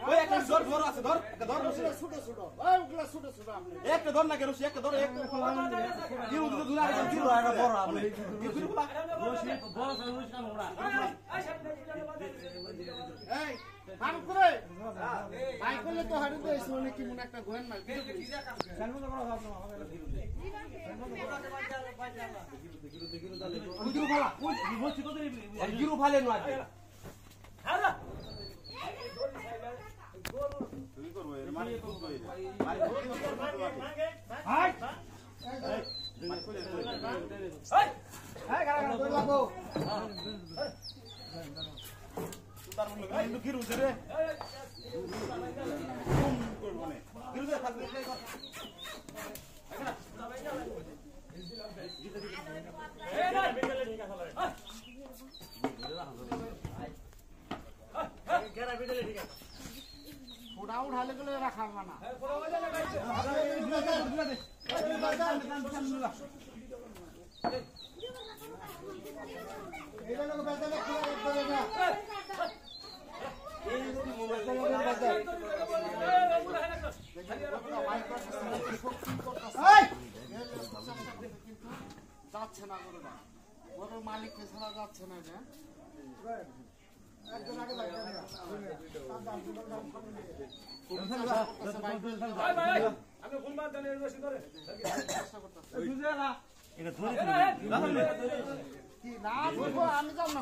ওই একটা ধর ধর আছে ধর একটা ধর রশি ছোট ছোট ওই ওগুলা ছোট ছোট আপনি একটা ধর না কে রশি একটা ধর একটা কি উঠে দুলা আর কি এটা বড় আপনি কি শুরু করা রশি বড় রশি কাম ওরা এই কাম করে ভাই করলে তো হাড়ি তো এসে অনেক কি মনে একটা গোয়েন মাল সানমন করা ভাবনা আমাদের গিরু ফালা বসি কত গিরু ফালে নো আগে হারা তুই করব এর মারি করব এর মারি হাই মারি করে হাই হ্যাঁ গাড়া দই লাগো তার মনে কিন্তু গিরু রে করব না গিরু দে থাকবে ফুটা উঠালে গেলে রাখা না যাচ্ছে না গরুর মালিককে ছাড়া যাচ্ছে না যে একজন আগে আমি ফুল মার দেন রশি ধরে এটা ধরে কি না আমি যাব না